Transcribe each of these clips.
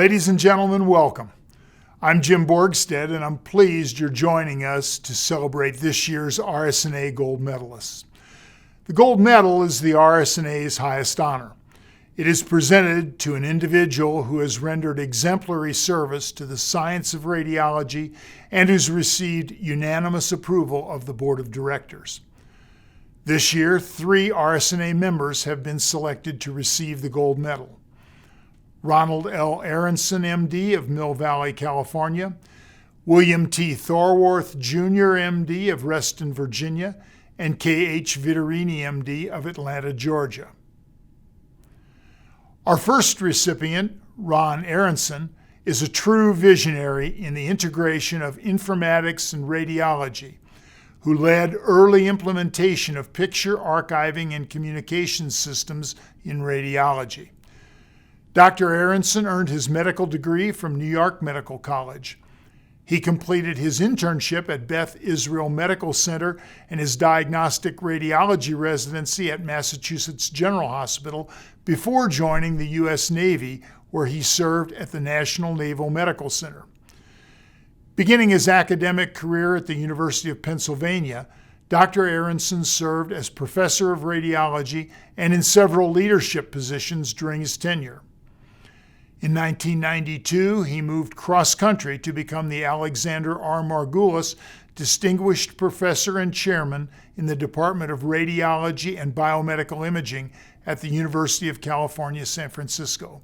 Ladies and gentlemen, welcome. I'm Jim Borgstead, and I'm pleased you're joining us to celebrate this year's RSNA Gold Medalists. The Gold Medal is the RSNA's highest honor. It is presented to an individual who has rendered exemplary service to the science of radiology and who's received unanimous approval of the Board of Directors. This year, 3 RSNA members have been selected to receive the Gold Medal. Ronald L. Aronson, MD of Mill Valley, California, William T. Thorworth, Jr., MD of Reston, Virginia, and K.H. Viterini, MD of Atlanta, Georgia. Our first recipient, Ron Arenson, is a true visionary in the integration of informatics and radiology, who led early implementation of picture archiving and communication systems in radiology. Dr. Aronson earned his medical degree from New York Medical College. He completed his internship at Beth Israel Medical Center and his diagnostic radiology residency at Massachusetts General Hospital before joining the U.S. Navy, where he served at the National Naval Medical Center. Beginning his academic career at the University of Pennsylvania, Dr. Aronson served as professor of radiology and in several leadership positions during his tenure. In 1992, he moved cross-country to become the Alexander R. Margulis Distinguished Professor and Chairman in the Department of Radiology and Biomedical Imaging at the University of California, San Francisco.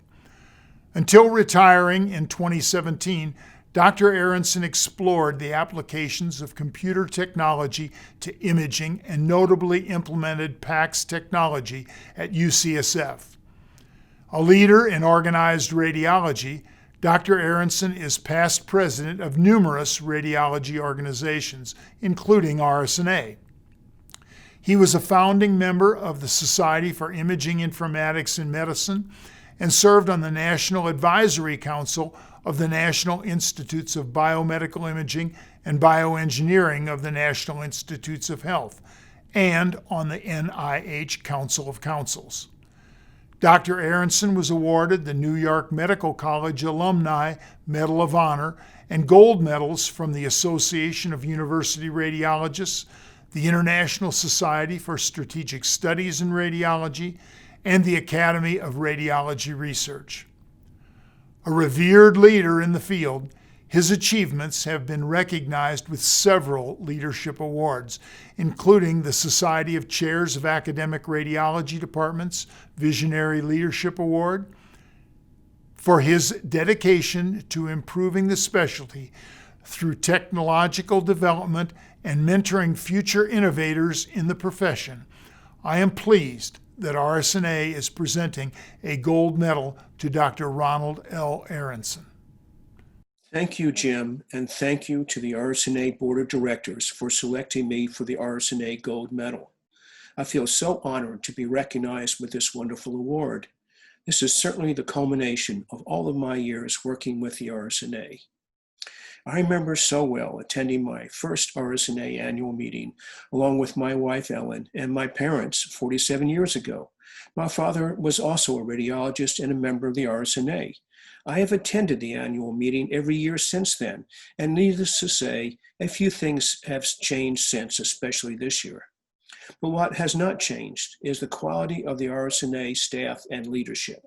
Until retiring in 2017, Dr. Aronson explored the applications of computer technology to imaging and notably implemented PACS technology at UCSF. A leader in organized radiology, Dr. Aronson is past president of numerous radiology organizations, including RSNA. He was a founding member of the Society for Imaging Informatics in Medicine and served on the National Advisory Council of the National Institutes of Biomedical Imaging and Bioengineering of the National Institutes of Health, and on the NIH Council of Councils. Dr. Aronson was awarded the New York Medical College Alumni Medal of Honor and gold medals from the Association of University Radiologists, the International Society for Strategic Studies in Radiology, and the Academy of Radiology Research. A revered leader in the field, his achievements have been recognized with several leadership awards, including the Society of Chairs of Academic Radiology Departments Visionary Leadership Award, for his dedication to improving the specialty through technological development and mentoring future innovators in the profession. I am pleased that RSNA is presenting a gold medal to Dr. Ronald L. Aronson. Thank you, Jim, and thank you to the RSNA Board of Directors for selecting me for the RSNA Gold Medal. I feel so honored to be recognized with this wonderful award. This is certainly the culmination of all of my years working with the RSNA. I remember so well attending my first RSNA annual meeting along with my wife Ellen and my parents 47 years ago. My father was also a radiologist and a member of the RSNA. I have attended the annual meeting every year since then, and needless to say, a few things have changed since, especially this year. But what has not changed is the quality of the RSNA staff and leadership.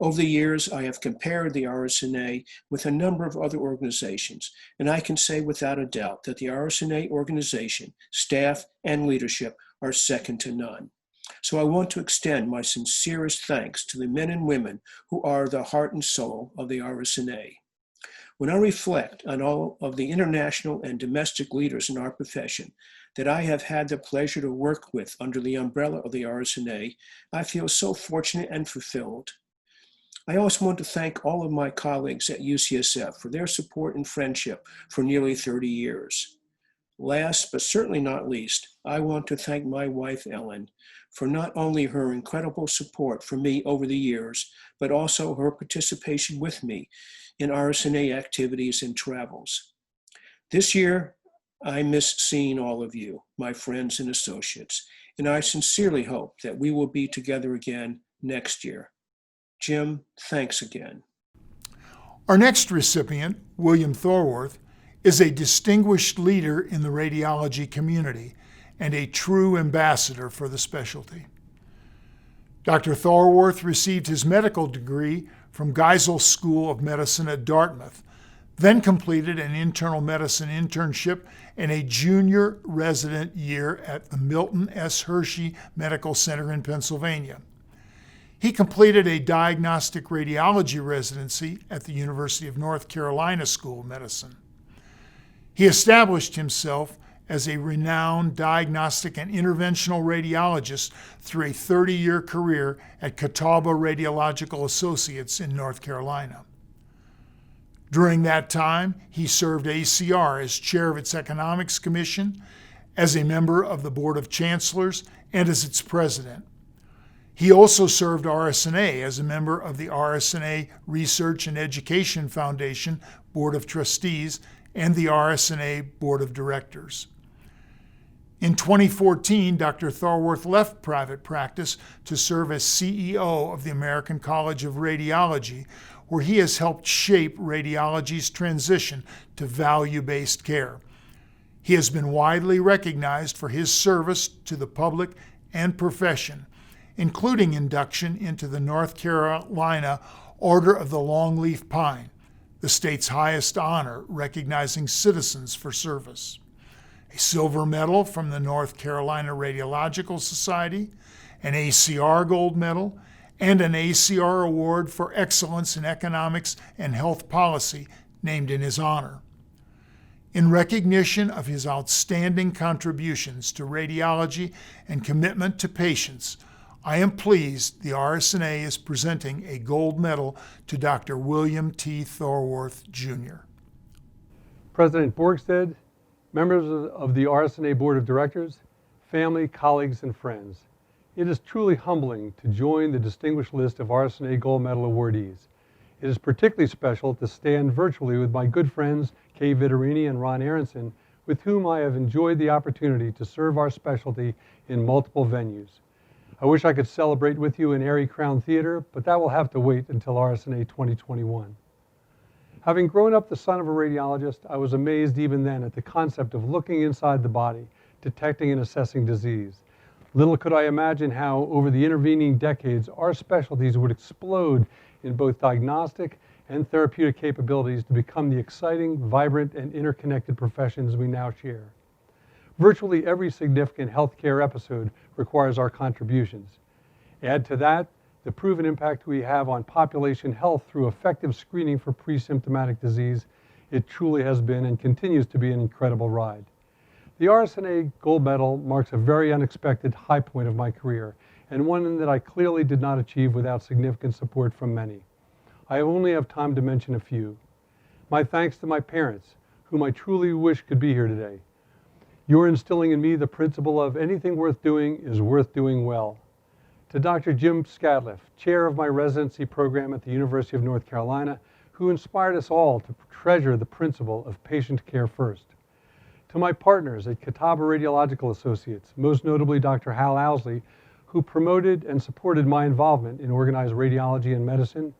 Over the years, I have compared the RSNA with a number of other organizations, and I can say without a doubt that the RSNA organization, staff, and leadership are second to none. So I want to extend my sincerest thanks to the men and women who are the heart and soul of the RSNA. When I reflect on all of the international and domestic leaders in our profession that I have had the pleasure to work with under the umbrella of the RSNA, I feel so fortunate and fulfilled. I also want to thank all of my colleagues at UCSF for their support and friendship for nearly 30 years. Last, but certainly not least, I want to thank my wife, Ellen, for not only her incredible support for me over the years, but also her participation with me in RSNA activities and travels. This year, I miss seeing all of you, my friends and associates, and I sincerely hope that we will be together again next year. Jim, thanks again. Our next recipient, William Thorworth, is a distinguished leader in the radiology community and a true ambassador for the specialty. Dr. Thorworth received his medical degree from Geisel School of Medicine at Dartmouth, then completed an internal medicine internship and a junior resident year at the Milton S. Hershey Medical Center in Pennsylvania. He completed a diagnostic radiology residency at the University of North Carolina School of Medicine. He established himself as a renowned diagnostic and interventional radiologist through a 30-year career at Catawba Radiological Associates in North Carolina. During that time, he served ACR as chair of its Economics Commission, as a member of the Board of Chancellors, and as its president. He also served RSNA as a member of the RSNA Research and Education Foundation Board of Trustees and the RSNA Board of Directors. In 2014, Dr. Thorworth left private practice to serve as CEO of the American College of Radiology, where he has helped shape radiology's transition to value-based care. He has been widely recognized for his service to the public and profession, including induction into the North Carolina Order of the Longleaf Pine, the state's highest honor recognizing citizens for service, a silver medal from the North Carolina Radiological Society, an ACR gold medal, and an ACR award for excellence in economics and health policy named in his honor. In recognition of his outstanding contributions to radiology and commitment to patients, I am pleased the RSNA is presenting a gold medal to Dr. William T. Thorworth, Jr. President Borgstead, members of the RSNA Board of Directors, family, colleagues, and friends, it is truly humbling to join the distinguished list of RSNA Gold Medal awardees. It is particularly special to stand virtually with my good friends Kay Viterini and Ron Aronson, with whom I have enjoyed the opportunity to serve our specialty in multiple venues. I wish I could celebrate with you in Airy Crown Theater, but that will have to wait until RSNA 2021. Having grown up the son of a radiologist, I was amazed even then at the concept of looking inside the body, detecting and assessing disease. Little could I imagine how, over the intervening decades, our specialties would explode in both diagnostic and therapeutic capabilities to become the exciting, vibrant, and interconnected professions we now share. Virtually every significant healthcare episode requires our contributions. Add to that the proven impact we have on population health through effective screening for pre-symptomatic disease. It truly has been and continues to be an incredible ride. The RSNA Gold Medal marks a very unexpected high point of my career, and one that I clearly did not achieve without significant support from many. I only have time to mention a few. My thanks to my parents, whom I truly wish could be here today. You're instilling in me the principle of anything worth doing is worth doing well. To Dr. Jim Scadliff, chair of my residency program at the University of North Carolina, who inspired us all to treasure the principle of patient care first. To my partners at Catawba Radiological Associates, most notably Dr. Hal Owsley, who promoted and supported my involvement in organized radiology and medicine,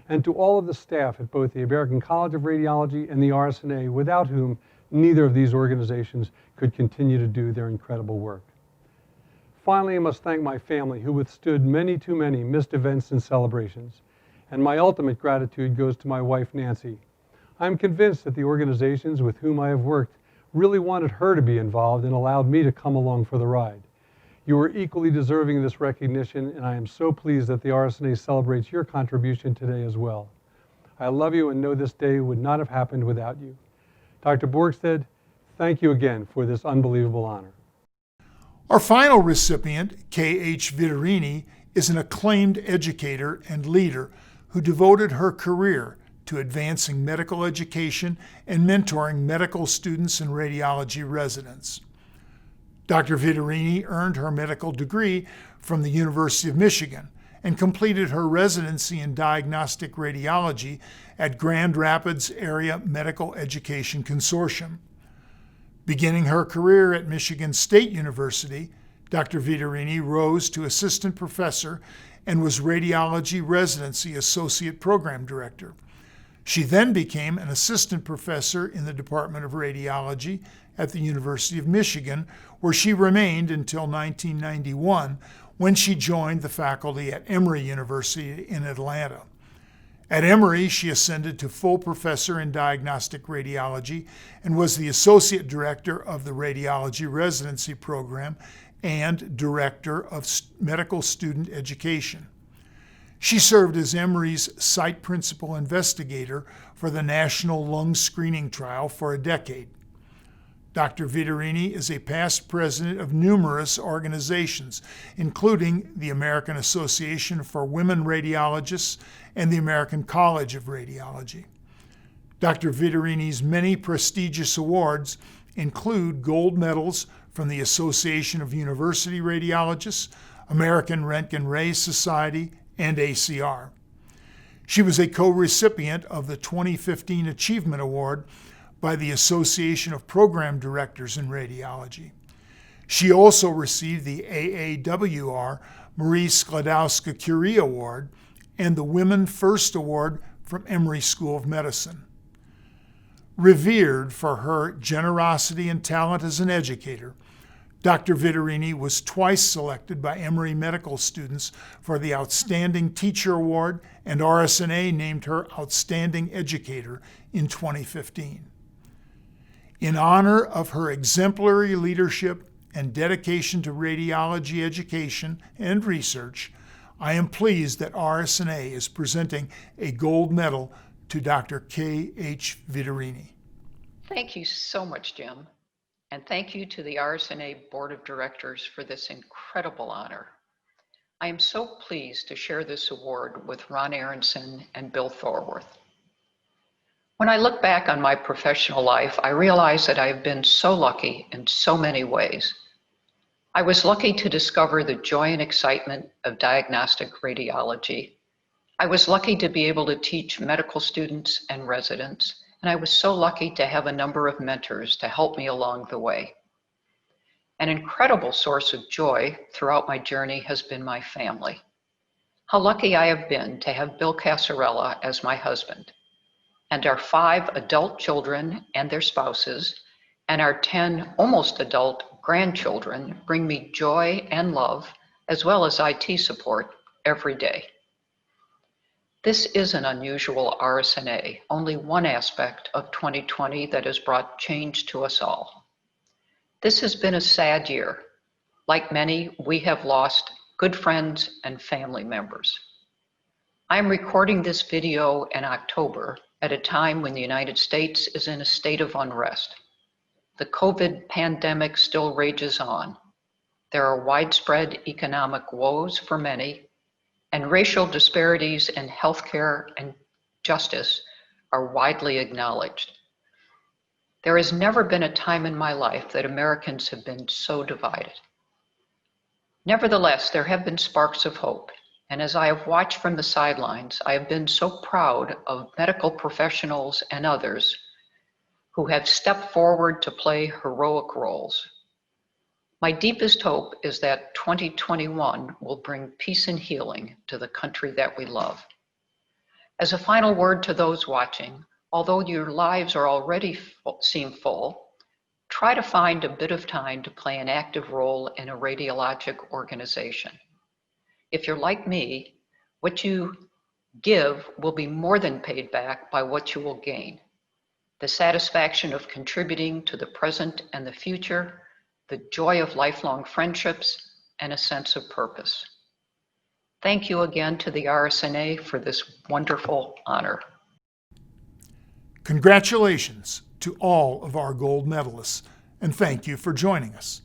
and to all of the staff at both the American College of Radiology and the RSNA, without whom neither of these organizations could continue to do their incredible work. Finally, I must thank my family, who withstood many too many missed events and celebrations. And my ultimate gratitude goes to my wife, Nancy. I'm convinced that the organizations with whom I have worked really wanted her to be involved and allowed me to come along for the ride. You are equally deserving of this recognition, and I am so pleased that the RSNA celebrates your contribution today as well. I love you and know this day would not have happened without you. Dr. Borgstead, thank you again for this unbelievable honor. Our final recipient, K.H. Viterini, is an acclaimed educator and leader who devoted her career to advancing medical education and mentoring medical students and radiology residents. Dr. Viterini earned her medical degree from the University of Michigan and completed her residency in diagnostic radiology at Grand Rapids Area Medical Education Consortium. Beginning her career at Michigan State University, Dr. Viterini rose to assistant professor and was radiology residency associate program director. She then became an assistant professor in the Department of Radiology at the University of Michigan, where she remained until 1991, when she joined the faculty at Emory University in Atlanta. At Emory, she ascended to full professor in diagnostic radiology and was the associate director of the radiology residency program and director of medical student education. She served as Emory's site principal investigator for the National Lung Screening Trial for a decade. Dr. Viterini is a past president of numerous organizations, including the American Association for Women Radiologists and the American College of Radiology. Dr. Viteriny's many prestigious awards include gold medals from the Association of University Radiologists, American Röntgen Ray Society, and ACR. She was a co-recipient of the 2015 Achievement Award by the Association of Program Directors in Radiology. She also received the AAWR Marie Sklodowska-Curie Award and the Women First Award from Emory School of Medicine. Revered for her generosity and talent as an educator, Dr. Viterini was twice selected by Emory medical students for the Outstanding Teacher Award, and RSNA named her Outstanding Educator in 2015. In honor of her exemplary leadership and dedication to radiology education and research, I am pleased that RSNA is presenting a gold medal to Dr. K.H. Viterini. Thank you so much, Jim. And thank you to the RSNA Board of Directors for this incredible honor. I am so pleased to share this award with Ron Aronson and Bill Thorworth. When I look back on my professional life, I realize that I have been so lucky in so many ways. I was lucky to discover the joy and excitement of diagnostic radiology. I was lucky to be able to teach medical students and residents, and I was so lucky to have a number of mentors to help me along the way. An incredible source of joy throughout my journey has been my family. How lucky I have been to have Bill Casarella as my husband, and our 5 adult children and their spouses, and our 10 almost adult grandchildren bring me joy and love, as well as IT support every day. This is an unusual RSNA, only one aspect of 2020 that has brought change to us all. This has been a sad year. Like many, we have lost good friends and family members. I'm recording this video in October at a time when the United States is in a state of unrest. The COVID pandemic still rages on. There are widespread economic woes for many, and racial disparities in healthcare and justice are widely acknowledged. There has never been a time in my life that Americans have been so divided. Nevertheless, there have been sparks of hope, and as I have watched from the sidelines, I have been so proud of medical professionals and others who have stepped forward to play heroic roles. My deepest hope is that 2021 will bring peace and healing to the country that we love. As a final word to those watching, although your lives are already seem full, try to find a bit of time to play an active role in a radiologic organization. If you're like me, what you give will be more than paid back by what you will gain. The satisfaction of contributing to the present and the future, the joy of lifelong friendships, and a sense of purpose. Thank you again to the RSNA for this wonderful honor. Congratulations to all of our gold medalists, and thank you for joining us.